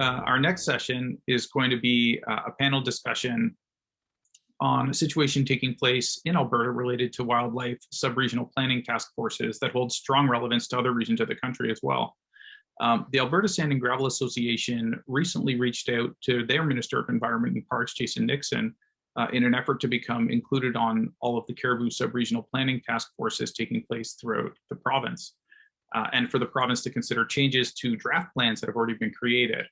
Our next session is going to be a panel discussion on a situation taking place in Alberta related to wildlife sub-regional planning task forces that hold strong relevance to other regions of the country as well. The Alberta Sand and Gravel Association recently reached out to their Minister of Environment and Parks, Jason Nixon, in an effort to become included on all of the Caribou sub-regional planning task forces taking place throughout the province, and for the province to consider changes to draft plans that have already been created.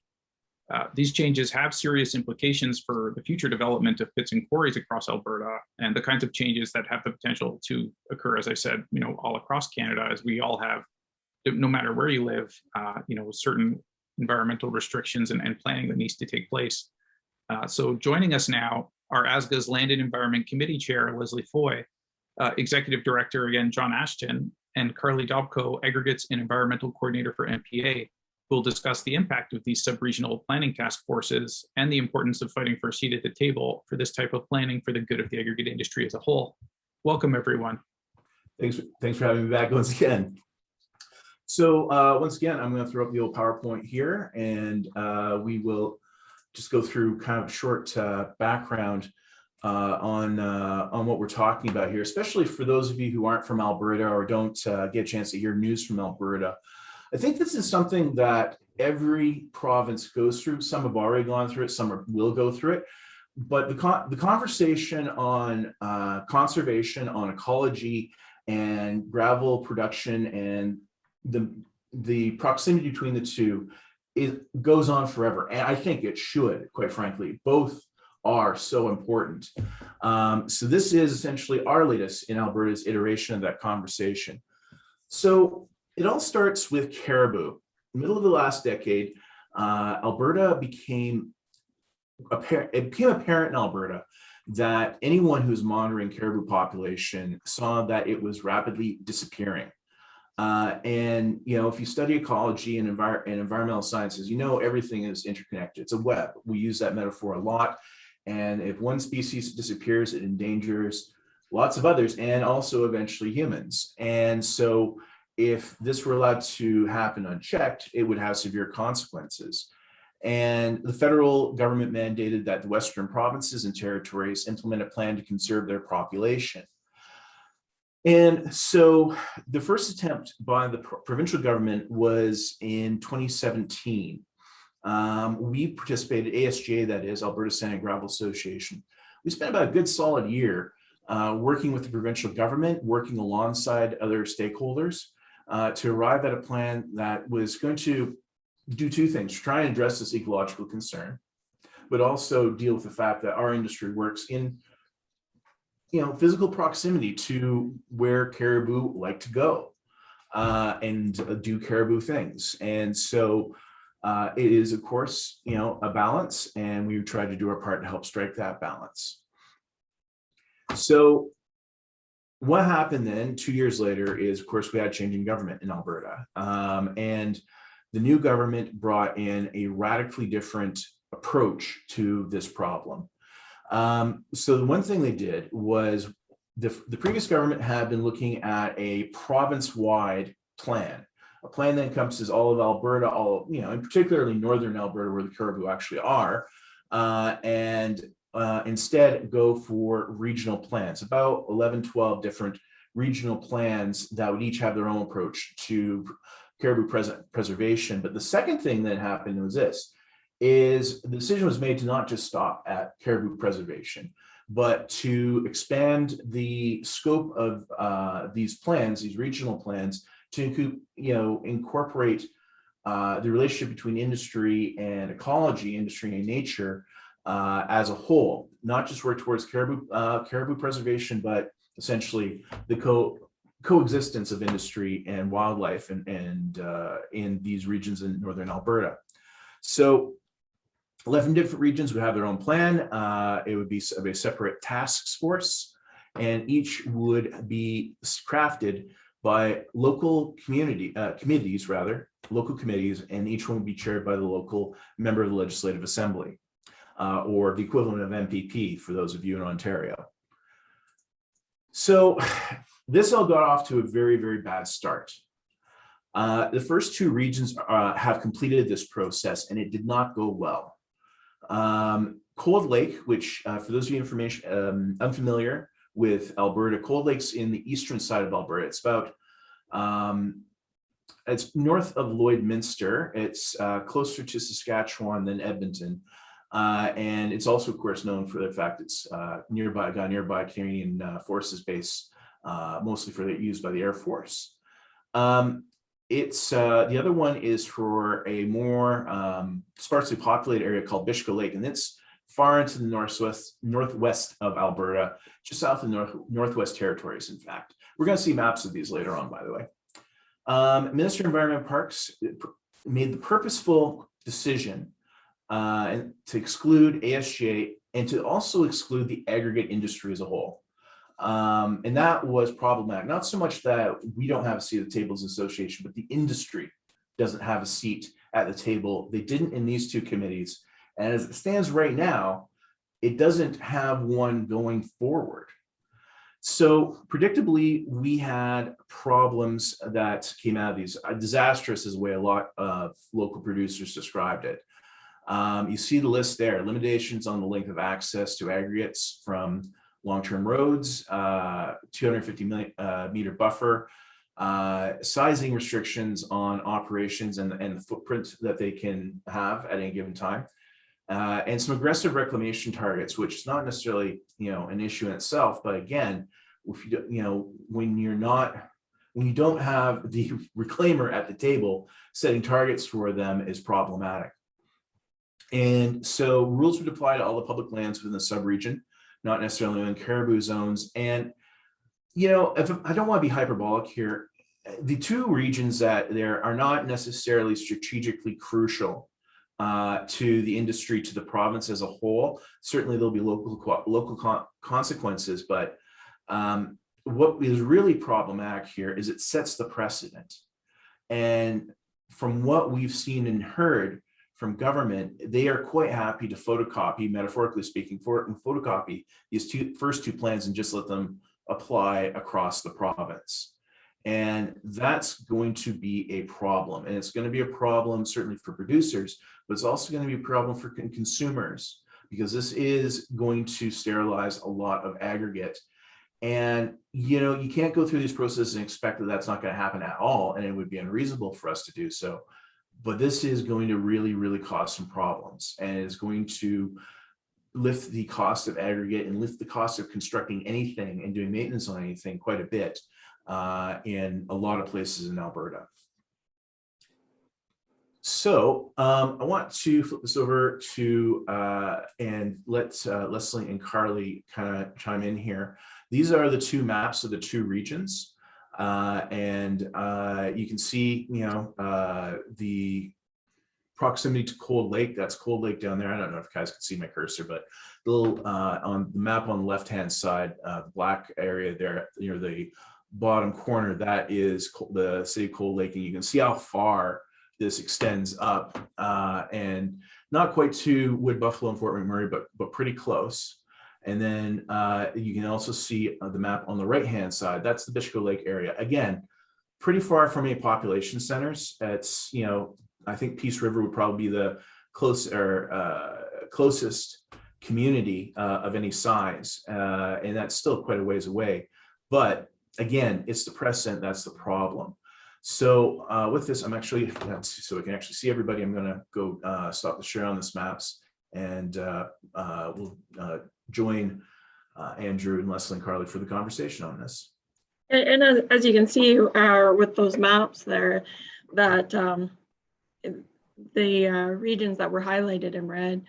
These changes have serious implications for the future development of pits and quarries across Alberta, and the kinds of changes that have the potential to occur, as I said, all across Canada, as we all have, no matter where you live, certain environmental restrictions and planning that needs to take place. So joining us now are ASGA's Land and Environment Committee Chair, Leslie Foy, Executive Director, again, John Ashton, and Carly Dobko, Aggregates and Environmental Coordinator for MPA, who will discuss the impact of these sub-regional planning task forces and the importance of fighting for a seat at the table for this type of planning for the good of the aggregate industry as a whole. Welcome, everyone. Thanks for having me back once again. So once again, I'm going to throw up the old PowerPoint here, and we will just go through kind of a short background on what we're talking about here, especially for those of you who aren't from Alberta or don't get a chance to hear news from Alberta. I think this is something that every province goes through. Some have already gone through it, some will go through it. But the conversation on conservation, on ecology, and gravel production, and the proximity between the two, it goes on forever. And I think it should, quite frankly. Both are so important. So this is essentially our latest in Alberta's iteration of that conversation. So it all starts with caribou. In the middle of the last decade, Alberta became apparent in Alberta that anyone who's monitoring caribou population saw that it was rapidly disappearing. And if you study ecology and environmental sciences, everything is interconnected. It's a web. We use that metaphor a lot. And if one species disappears, it endangers lots of others, and also eventually humans. And so if this were allowed to happen unchecked, it would have severe consequences. And the federal government mandated that the Western provinces and territories implement a plan to conserve their population. And so the first attempt by the provincial government was in 2017. We participated, ASGA, that is, Alberta Sand and Gravel Association. We spent about a good solid year working with the provincial government, working alongside other stakeholders to arrive at a plan that was going to do two things: try and address this ecological concern, but also deal with the fact that our industry works in physical proximity to where caribou like to go and do caribou things. And so it is, of course, a balance, and we try to do our part to help strike that balance. So what happened then 2 years later is, of course, we had changing government in Alberta, and the new government brought in a radically different approach to this problem. So the one thing they did was the previous government had been looking at a province-wide plan, a plan that encompasses all of Alberta, and particularly northern Alberta, where the caribou actually are, and instead go for regional plans, about 11, 12 different regional plans that would each have their own approach to caribou preservation. But the second thing that happened was the decision was made to not just stop at caribou preservation, but to expand the scope of these plans, these regional plans, to incorporate the relationship between industry and ecology, industry and nature as a whole, not just work towards caribou preservation, but essentially the coexistence of industry and wildlife and in these regions in northern Alberta. So 11 different regions would have their own plan. It would be a separate task force, and each would be crafted by local committees, and each one would be chaired by the local member of the Legislative Assembly, or the equivalent of MPP for those of you in Ontario. So this all got off to a very, very bad start. The first two regions have completed this process, and it did not go well. Cold Lake, which for those of you unfamiliar with Alberta, Cold Lake's in the eastern side of Alberta. It's about it's north of Lloydminster. It's closer to Saskatchewan than Edmonton. And it's also, of course, known for the fact it's nearby Canadian Forces base, mostly used by the Air Force. It's the other one is for a more sparsely populated area called Bishka Lake, and it's far into the northwest of Alberta, just south of Northwest Territories. In fact, we're going to see maps of these later on, by the way. Minister of Environment and Parks made the purposeful decision to exclude ASGA and to also exclude the aggregate industry as a whole. And that was problematic. Not so much that we don't have a seat at the table as an association, but the industry doesn't have a seat at the table. They didn't in these two committees. And as it stands right now, it doesn't have one going forward. So predictably, we had problems that came out of these. Disastrous is the way a lot of local producers described it. You see the list there, limitations on the length of access to aggregates from long-term roads, 250 meter buffer, sizing restrictions on operations and the footprint that they can have at any given time, and some aggressive reclamation targets, which is not necessarily an issue in itself, but again, if when you don't have the reclaimer at the table, setting targets for them is problematic. And so rules would apply to all the public lands within the subregion, not necessarily in caribou zones. And, if I don't want to be hyperbolic here, the two regions that there are not necessarily strategically crucial to the industry, to the province as a whole. Certainly there'll be local consequences, but what is really problematic here is it sets the precedent. And from what we've seen and heard from government, they are quite happy to photocopy, metaphorically speaking, photocopy these first two plans and just let them apply across the province. And that's going to be a problem. And it's going to be a problem certainly for producers, but it's also going to be a problem for consumers, because this is going to sterilize a lot of aggregate. And, you can't go through these processes and expect that that's not going to happen at all. And it would be unreasonable for us to do so. But this is going to really, really cause some problems, and is going to lift the cost of aggregate and lift the cost of constructing anything and doing maintenance on anything quite a bit in a lot of places in Alberta. So I want to flip this over to and let Leslie and Carly kind of chime in here. These are the two maps of the two regions. And you can see, the proximity to Cold Lake. That's Cold Lake down there. I don't know if you guys can see my cursor, but the little on the map on the left-hand side, the black area there near the bottom corner, that is the city of Cold Lake, and you can see how far this extends up, and not quite to Wood Buffalo and Fort McMurray, but pretty close. And then you can also see the map on the right-hand side. That's the Bishka Lake area. Again, pretty far from any population centers. It's, I think Peace River would probably be the closest community of any size. And that's still quite a ways away. But again, it's the precedent that's the problem. So with this, I'm actually, so we can actually see everybody, I'm going to go stop the share on this maps, and we'll join Andrew and Leslie and Carly for the conversation on this. And as you can see with those maps there, that the regions that were highlighted in red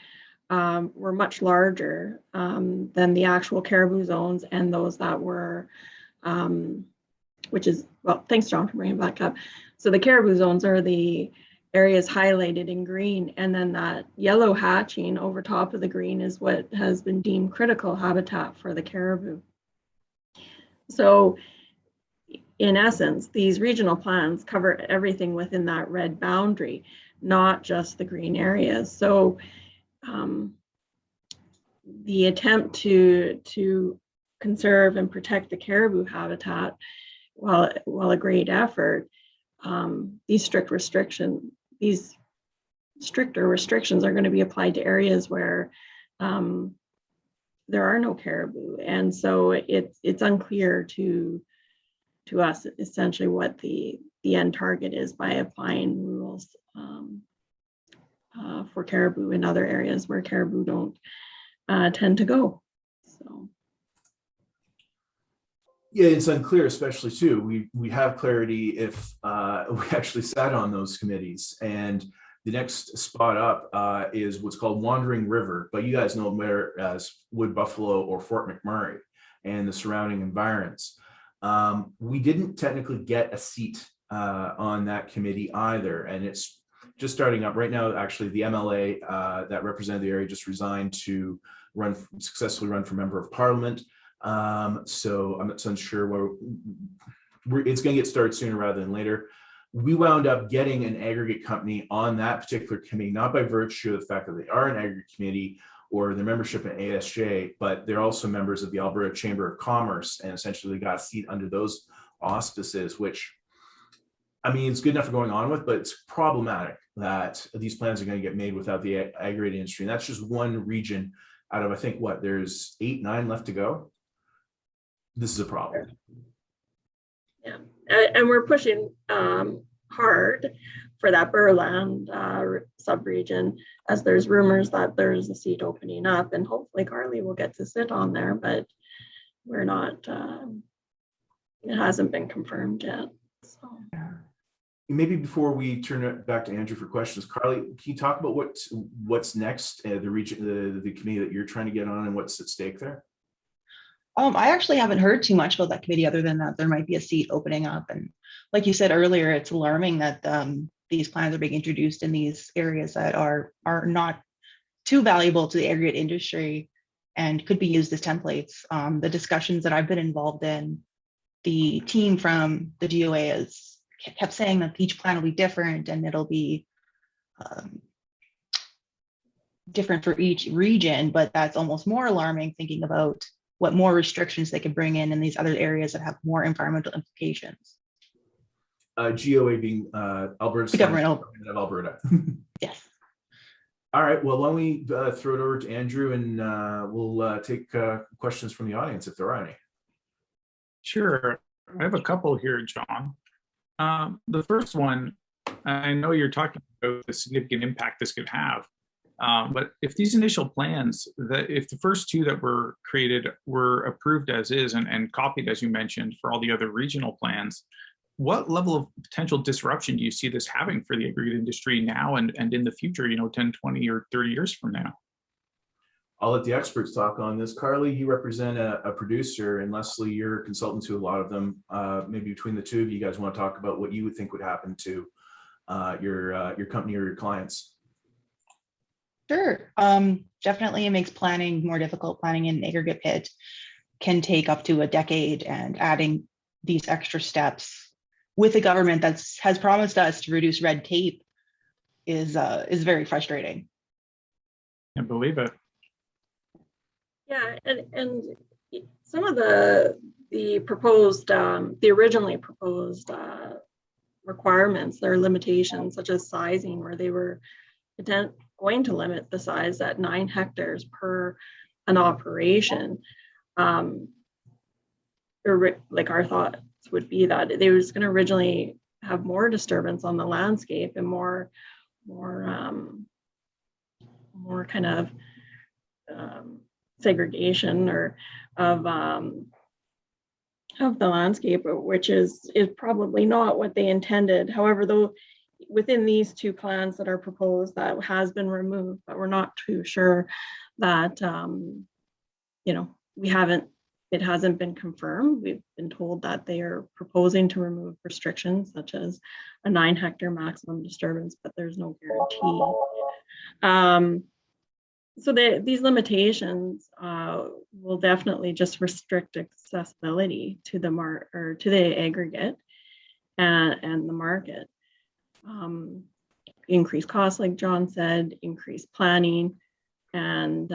were much larger than the actual caribou zones, and those that were, which is, well, thanks John for bringing it back up. So the caribou zones are the areas highlighted in green, and then that yellow hatching over top of the green is what has been deemed critical habitat for the caribou. So in essence, these regional plans cover everything within that red boundary, not just the green areas. So the attempt to conserve and protect the caribou habitat, while a great effort, these stricter restrictions are going to be applied to areas where there are no caribou, and so it's unclear to us essentially what the end target is by applying rules for caribou in other areas where caribou don't tend to go. So. Yeah, it's unclear, especially too. We have clarity if we actually sat on those committees. And the next spot up is what's called Wandering River, but you guys know it better as Wood Buffalo or Fort McMurray and the surrounding environs. We didn't technically get a seat on that committee either, and it's just starting up right now. Actually, the MLA that represented the area just resigned to successfully run for member of parliament. So I'm not so unsure where it's going to get started sooner rather than later. We wound up getting an aggregate company on that particular committee, not by virtue of the fact that they are an aggregate committee or their membership in ASJ, but they're also members of the Alberta Chamber of Commerce, and essentially got a seat under those auspices, which, I mean, it's good enough for going on with, but it's problematic that these plans are going to get made without the aggregate industry. And that's just one region out of, I think, what, there's 8, 9 left to go. This is a problem. Yeah, and we're pushing hard for that Burland subregion, as there's rumors that there's a seat opening up, and hopefully Carly will get to sit on there, but we're not, it hasn't been confirmed yet. So. Maybe before we turn it back to Andrew for questions, Carly, can you talk about what's next, the region, the committee that you're trying to get on, and what's at stake there? I actually haven't heard too much about that committee other than that there might be a seat opening up. And like you said earlier, it's alarming that these plans are being introduced in these areas that are not too valuable to the aggregate industry and could be used as templates. The discussions that I've been involved in, the team from the DOA has kept saying that each plan will be different and it'll be different for each region, but that's almost more alarming thinking about what more restrictions they could bring in these other areas that have more environmental implications. GOA being Alberta's government of Alberta. Yes. All right. Well, why don't we throw it over to Andrew, and we'll take questions from the audience if there are any. Sure. I have a couple here, John. The first one, I know you're talking about the significant impact this could have. But if these initial plans, if the first two that were created were approved as is and copied, as you mentioned, for all the other regional plans, what level of potential disruption do you see this having for the aggregate industry now and in the future, 10, 20, or 30 years from now? I'll let the experts talk on this. Carly, you represent a producer, and Leslie, you're a consultant to a lot of them. Maybe between the two of you guys want to talk about what you would think would happen to your company or your clients. Sure. Definitely it makes planning more difficult. Planning in aggregate pit can take up to a decade, and adding these extra steps with a government that has promised us to reduce red tape is very frustrating. I believe it. Yeah, and some of the proposed, the originally proposed requirements, there are limitations such as sizing, where they were going to limit the size at 9 hectares per an operation. Like our thoughts would be that they was going to originally have more disturbance on the landscape and more kind of segregation or of the landscape, which is probably not what they intended. However, though, within these two plans that are proposed, that has been removed, but we're not too sure that it hasn't been confirmed. We've been told that they are proposing to remove restrictions such as a 9 hectare maximum disturbance, but there's no guarantee. So these limitations will definitely just restrict accessibility to the aggregate and the market. Increase costs, like John said, increase planning, and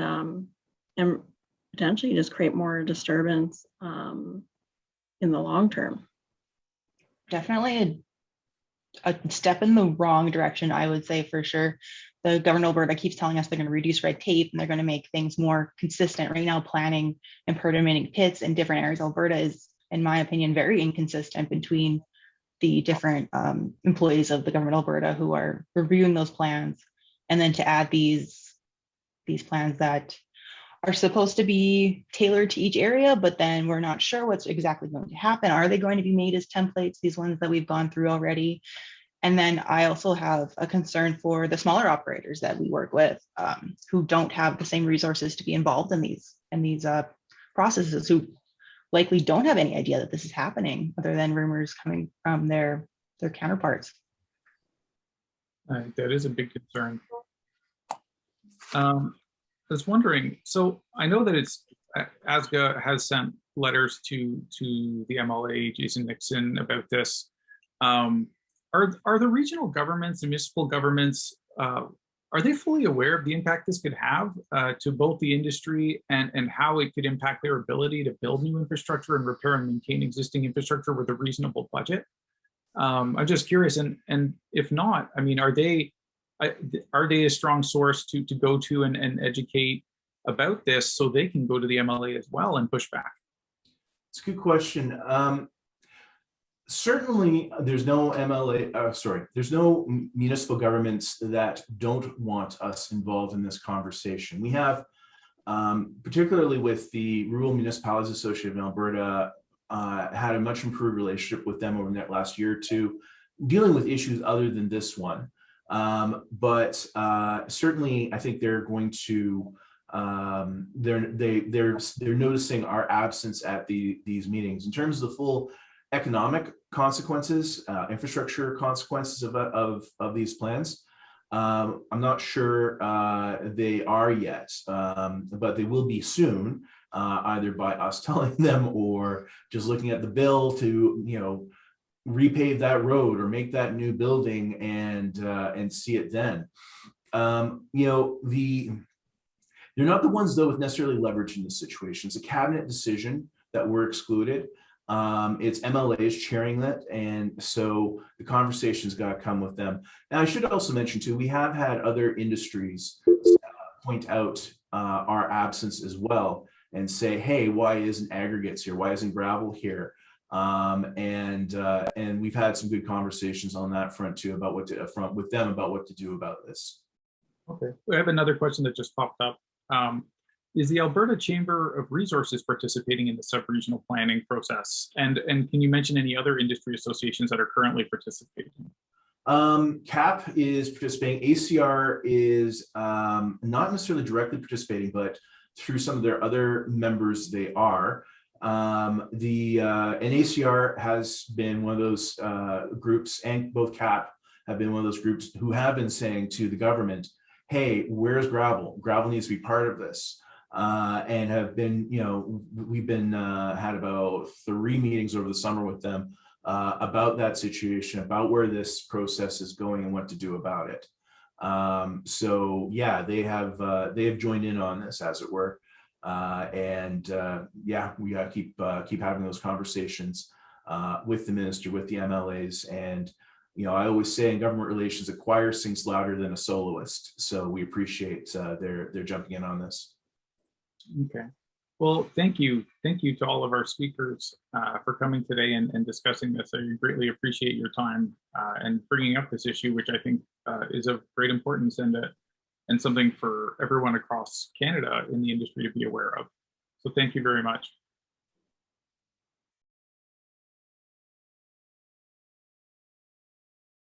potentially just create more disturbance in the long term. Definitely a step in the wrong direction, I would say, for sure. The government of Alberta keeps telling us they're going to reduce red tape and they're going to make things more consistent. Right now, planning and permitting pits in different areas of Alberta is, in my opinion, very inconsistent between the different employees of the government of Alberta who are reviewing those plans. And then to add these plans that are supposed to be tailored to each area, but then we're not sure what's exactly going to happen. Are they going to be made as templates, these ones that we've gone through already? And then I also have a concern for the smaller operators that we work with, who don't have the same resources to be involved in these processes, who likely don't have any idea that this is happening other than rumors coming from their counterparts. That is a big concern. I was wondering, so I know that ASGA has sent letters to the MLA, Jason Nixon, about this. Are the regional governments and municipal governments, are they fully aware of the impact this could have to both the industry and how it could impact their ability to build new infrastructure and repair and maintain existing infrastructure with a reasonable budget? I'm just curious, and if not, I mean, are they a strong source to go to and educate about this so they can go to the MLA as well and push back? It's a good question. Certainly, there's no there's no municipal governments that don't want us involved in this conversation. We have, particularly with the Rural Municipalities Association of Alberta, had a much improved relationship with them over the last year or two, dealing with issues other than this one. But certainly, I think they're going to they're noticing our absence at these meetings in terms of the full economic consequences, infrastructure consequences of these plans. I'm not sure they are yet, but they will be soon, either by us telling them or just looking at the bill to, repave that road or make that new building and see it then. They're not the ones though with necessarily leverage in this situation. It's a cabinet decision that we're excluded. It's MLAs chairing that, and so the conversation's got to come with them. And I should also mention too, we have had other industries point out our absence as well and say, hey, why isn't aggregates here? Why isn't gravel here? And we've had some good conversations on that front too about what to do about this. Okay, we have another question that just popped up. Is the Alberta Chamber of Resources participating in the sub-regional planning process? And can you mention any other industry associations that are currently participating? CAP is participating. ACR is not necessarily directly participating, but through some of their other members, they are. And ACR has been one of those groups, and both CAP have been one of those groups who have been saying to the government, hey, where's gravel? Gravel needs to be part of this. And have been, we've been had about 3 meetings over the summer with them about that situation, about where this process is going and what to do about it. So yeah, they have joined in on this, as it were. Yeah, we got to keep having those conversations with the minister, with the MLAs, and I always say in government relations, a choir sings louder than a soloist. So we appreciate their jumping in on this. Okay. Well, thank you. Thank you to all of our speakers for coming today and discussing this. I greatly appreciate your time and bringing up this issue, which I think is of great importance and something for everyone across Canada in the industry to be aware of. So thank you very much.